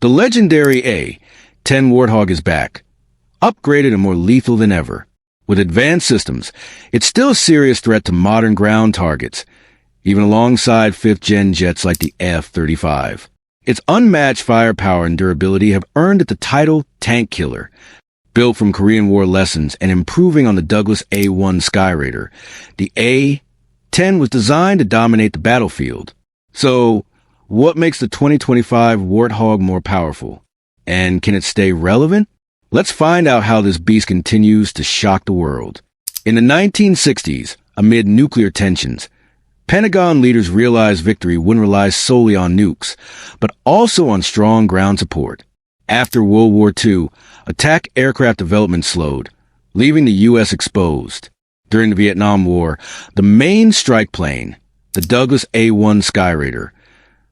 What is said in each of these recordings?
The legendary A-10 Warthog is back, upgraded and more lethal than ever. With advanced systems, it's still a serious threat to modern ground targets, even alongside 5th-gen jets like the F-35. Its unmatched firepower and durability have earned it the title Tank Killer. Built from Korean War lessons and improving on the Douglas A1 Skyraider, the A-10 was designed to dominate the battlefield. So, what makes the 2025 Warthog more powerful? And can it stay relevant? Let's find out how this beast continues to shock the world. In the 1960s, amid nuclear tensions, Pentagon leaders realized victory wouldn't rely solely on nukes, but also on strong ground support. After World War II, attack aircraft development slowed, leaving the U.S. exposed. During the Vietnam War, the main strike plane, the Douglas A1 Skyraider,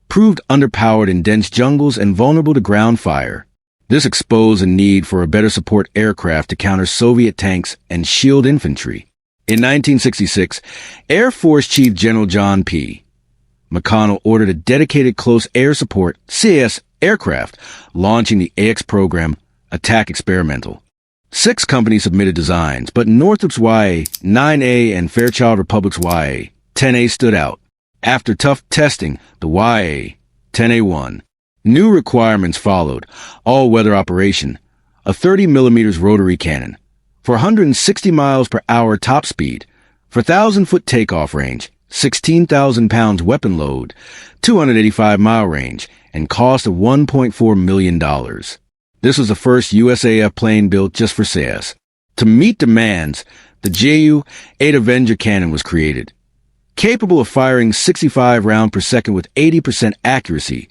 proved underpowered in dense jungles and vulnerable to ground fire. This exposed a need for a better support aircraft to counter Soviet tanks and shield infantry. In 1966, Air Force Chief General John P. McConnell ordered a dedicated close air support CAS aircraft, launching the AX program, Attack Experimental. 6 companies submitted designs, but Northrop's YA-9A and Fairchild Republic's YA-10A stood out. After tough testing, the YA-10A won. New requirements followed: all-weather operation, a 30mm rotary cannon, 460 miles per hour top speed, 4,000-foot takeoff range, 16,000 pounds weapon load, 285-mile range, and cost of $1.4 million. This was the first USAF plane built just for SAS. To meet demands, the GAU-8 Avenger cannon was created, capable of firing 65 rounds per second with 80% accuracy,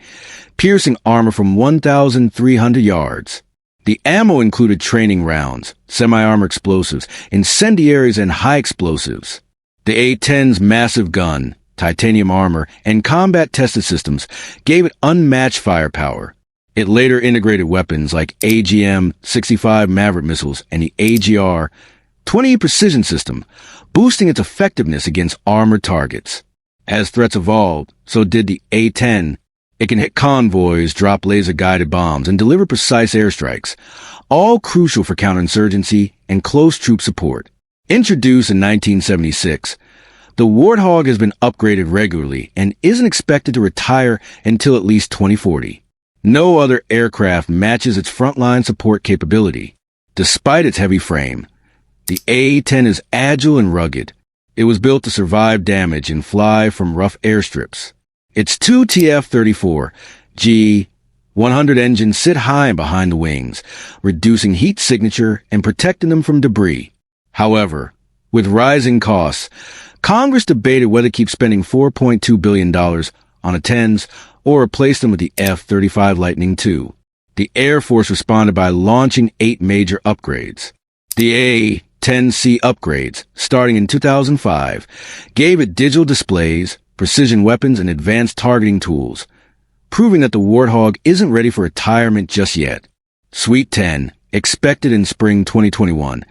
piercing armor from 1,300 yards. The ammo included training rounds, semi-armor explosives, incendiaries, and high explosives. The A-10's massive gun, titanium armor, and combat-tested systems gave it unmatched firepower. It later integrated weapons like AGM-65 Maverick missiles and the AGR-20 precision system, boosting its effectiveness against armored targets. As threats evolved, so did the A-10. It can hit convoys, drop laser-guided bombs, and deliver precise airstrikes, all crucial for counterinsurgency and close troop support. Introduced in 1976, the Warthog has been upgraded regularly and isn't expected to retire until at least 2040. No other aircraft matches its frontline support capability. Despite its heavy frame, the A-10 is agile and rugged. It was built to survive damage and fly from rough airstrips. Its 2 TF-34 G100 engines sit high behind the wings, reducing heat signature and protecting them from debris. However, with rising costs, Congress debated whether to keep spending $4.2 billion on A-10s or replace them with the F-35 Lightning II. The Air Force responded by launching 8 major upgrades. The A-10C upgrades, starting in 2005, gave it digital displays, precision weapons, and advanced targeting tools, proving that the Warthog isn't ready for retirement just yet. Suite 10, expected in spring 2021,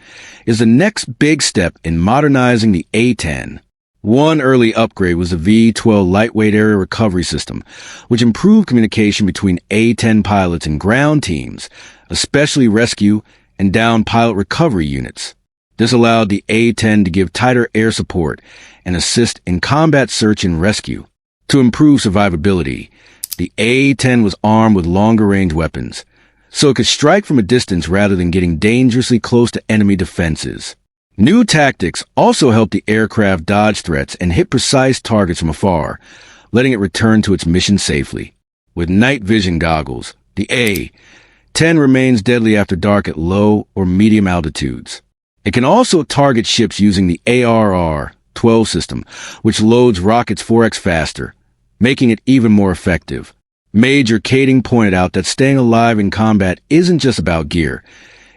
is the next big step in modernizing the A-10. One early upgrade was the V-12 Lightweight Area Recovery System, which improved communication between A-10 pilots and ground teams, especially rescue and downed pilot recovery units. This allowed the A-10 to give tighter air support and assist in combat search and rescue. To improve survivability, the A-10 was armed with longer-range weapons, so it could strike from a distance rather than getting dangerously close to enemy defenses. New tactics also helped the aircraft dodge threats and hit precise targets from afar, letting it return to its mission safely. With night vision goggles, the A-10 remains deadly after dark at low or medium altitudes. It can also target ships using the ARR-12 system, which loads rockets 4x faster, making it even more effective. Major Kading pointed out that staying alive in combat isn't just about gear.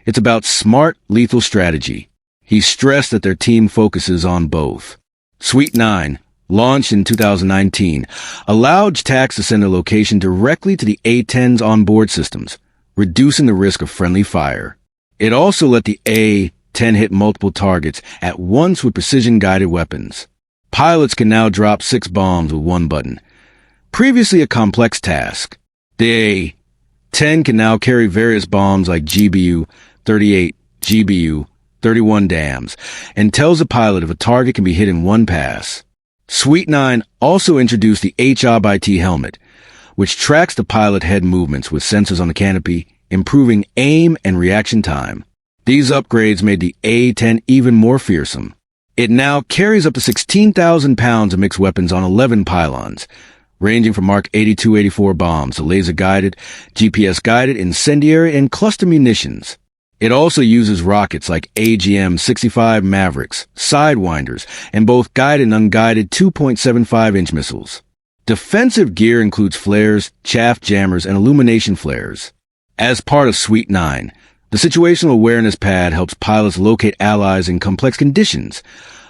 It's about smart, lethal strategy. He stressed that their team focuses on both. Suite 9, launched in 2019, allowed TACs to send their location directly to the A-10's onboard systems, reducing the risk of friendly fire. It also let the A-10 hit multiple targets at once with precision-guided weapons. Pilots can now drop 6 bombs with one button, previously a complex task. The A-10 can now carry various bombs like GBU-38, GBU-31 dams, and tells the pilot if a target can be hit in one pass. Suite 9 also introduced the HOB-IT helmet, which tracks the pilot head movements with sensors on the canopy, improving aim and reaction time. These upgrades made the A-10 even more fearsome. It now carries up to 16,000 pounds of mixed weapons on 11 pylons, ranging from Mark 82-84 bombs to laser-guided, GPS-guided, incendiary, and cluster munitions. It also uses rockets like AGM-65 Mavericks, Sidewinders, and both guided and unguided 2.75-inch missiles. Defensive gear includes flares, chaff jammers, and illumination flares. As part of Suite 9, the Situational Awareness Pad helps pilots locate allies in complex conditions,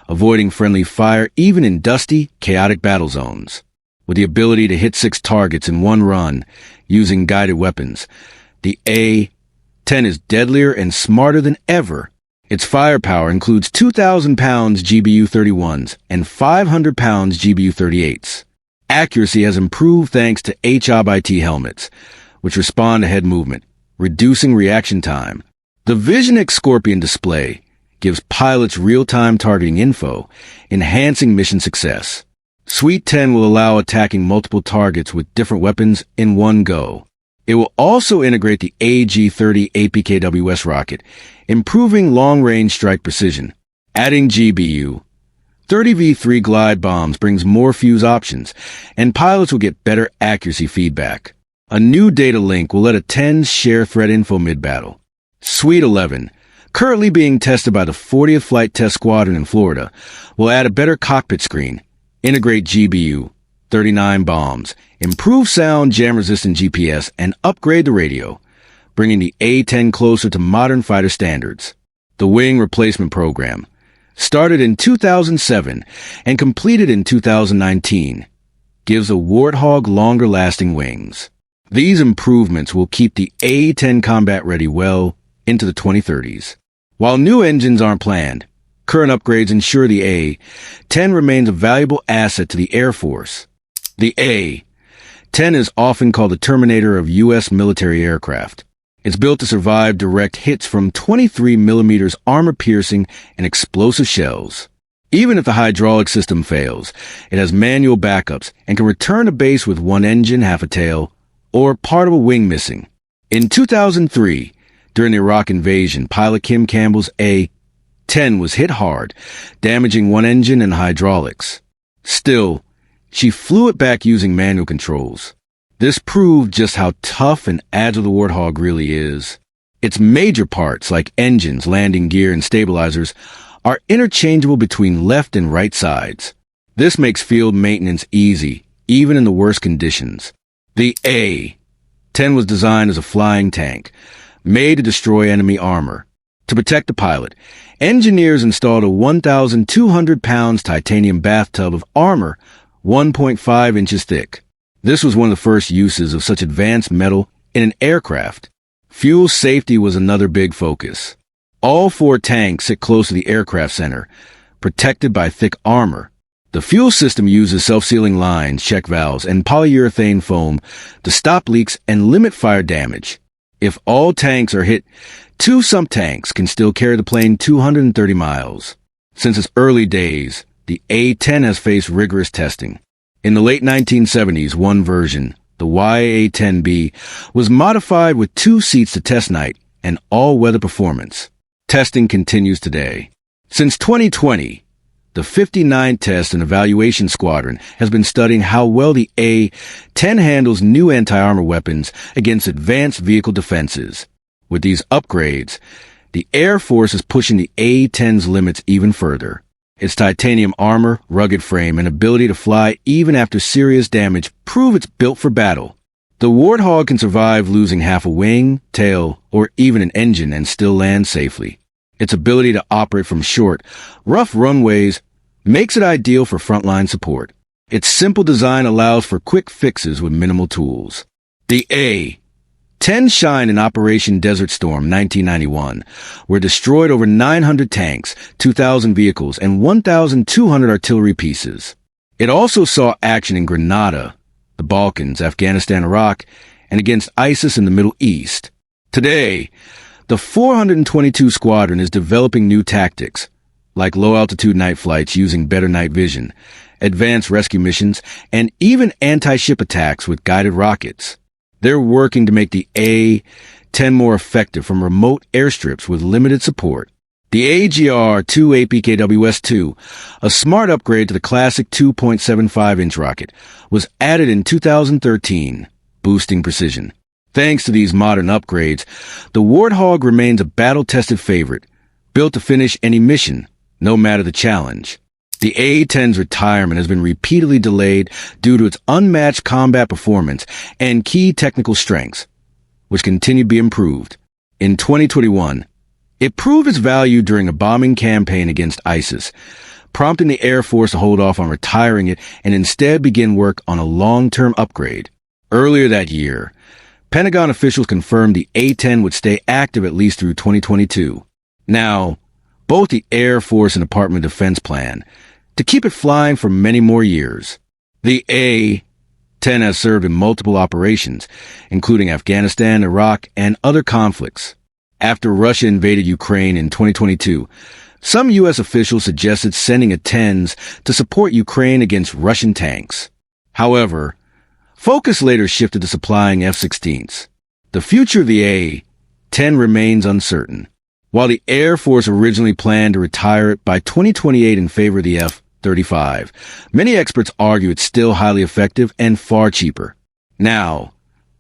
avoiding friendly fire even in dusty, chaotic battle zones. With the ability to hit 6 targets in one run using guided weapons, the A-10 is deadlier and smarter than ever. Its firepower includes 2,000 pounds GBU-31s and 500 pounds GBU-38s. Accuracy has improved thanks to HOB-IT helmets, which respond to head movement, reducing reaction time. The Visionix Scorpion display gives pilots real-time targeting info, enhancing mission success. Suite 10 will allow attacking multiple targets with different weapons in one go. It will also integrate the AG-30 APKWS rocket, improving long-range strike precision. Adding GBU 30V3 glide bombs brings more fuse options, and pilots will get better accuracy feedback. A new data link will let A-10s share threat info mid-battle. Suite 11, currently being tested by the 40th Flight Test Squadron in Florida, will add a better cockpit screen, integrate GBU 39 bombs, improve sound, jam-resistant GPS, and upgrade the radio, bringing the A-10 closer to modern fighter standards. The Wing Replacement Program, started in 2007 and completed in 2019, gives a Warthog longer-lasting wings. These improvements will keep the A-10 combat ready well into the 2030s. While new engines aren't planned, current upgrades ensure the A-10 remains a valuable asset to the Air Force. The A-10 is often called the Terminator of U.S. military aircraft. It's built to survive direct hits from 23mm armor-piercing and explosive shells. Even if the hydraulic system fails, it has manual backups and can return to base with one engine, half a tail, or part of a wing missing. In 2003, during the Iraq invasion, pilot Kim Campbell's A-10 was hit hard, damaging one engine and hydraulics. Still, she flew it back using manual controls. This proved just how tough and agile the Warthog really is. Its major parts, like engines, landing gear, and stabilizers, are interchangeable between left and right sides. This makes field maintenance easy, even in the worst conditions. The A-10 was designed as a flying tank, made to destroy enemy armor. To protect the pilot, engineers installed a 1,200 pounds titanium bathtub of armor 1.5 inches thick. This was one of the first uses of such advanced metal in an aircraft. Fuel safety was another big focus. All 4 tanks sit close to the aircraft center, protected by thick armor. The fuel system uses self-sealing lines, check valves, and polyurethane foam to stop leaks and limit fire damage. If all tanks are hit, 2 sump tanks can still carry the plane 230 miles. Since its early days, the A-10 has faced rigorous testing. In the late 1970s, one version, the YA-10B, was modified with 2 seats to test night and all-weather performance. Testing continues today. Since 2020, the 59th Test and Evaluation Squadron has been studying how well the A-10 handles new anti-armor weapons against advanced vehicle defenses. With these upgrades, the Air Force is pushing the A-10's limits even further. Its titanium armor, rugged frame, and ability to fly even after serious damage prove it's built for battle. The Warthog can survive losing half a wing, tail, or even an engine and still land safely. Its ability to operate from short, rough runways makes it ideal for frontline support. Its simple design allows for quick fixes with minimal tools. The A-10 shined in Operation Desert Storm 1991, where destroyed over 900 tanks, 2,000 vehicles, and 1,200 artillery pieces. It also saw action in Grenada, the Balkans, Afghanistan, Iraq, and against ISIS in the Middle East. Today, the 422 Squadron is developing new tactics, like low-altitude night flights using better night vision, advanced rescue missions, and even anti-ship attacks with guided rockets. They're working to make the A-10 more effective from remote airstrips with limited support. The AGR-8 PKWS-2, a smart upgrade to the classic 2.75-inch rocket, was added in 2013, boosting precision. Thanks to these modern upgrades, the Warthog remains a battle-tested favorite, built to finish any mission, no matter the challenge. The A-10's retirement has been repeatedly delayed due to its unmatched combat performance and key technical strengths, which continue to be improved. In 2021, it proved its value during a bombing campaign against ISIS, prompting the Air Force to hold off on retiring it and instead begin work on a long-term upgrade. Earlier that year, Pentagon officials confirmed the A-10 would stay active at least through 2022. Now, both the Air Force and Department of Defense plan to keep it flying for many more years. The A-10 has served in multiple operations, including Afghanistan, Iraq, and other conflicts. After Russia invaded Ukraine in 2022, some U.S. officials suggested sending A-10s to support Ukraine against Russian tanks. However, focus later shifted to supplying F-16s. The future of the A-10 remains uncertain. While the Air Force originally planned to retire it by 2028 in favor of the F-35, many experts argue it's still highly effective and far cheaper. Now,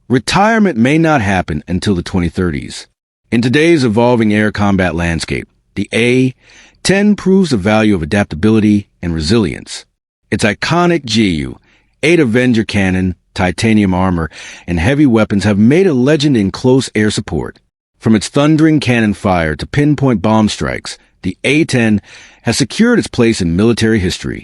retirement may not happen until the 2030s. In today's evolving air combat landscape, the A-10 proves the value of adaptability and resilience. Its iconic GAU-8 Avenger cannon, titanium armor, and heavy weapons have made a legend in close air support. From its thundering cannon fire to pinpoint bomb strikes, the A-10 has secured its place in military history.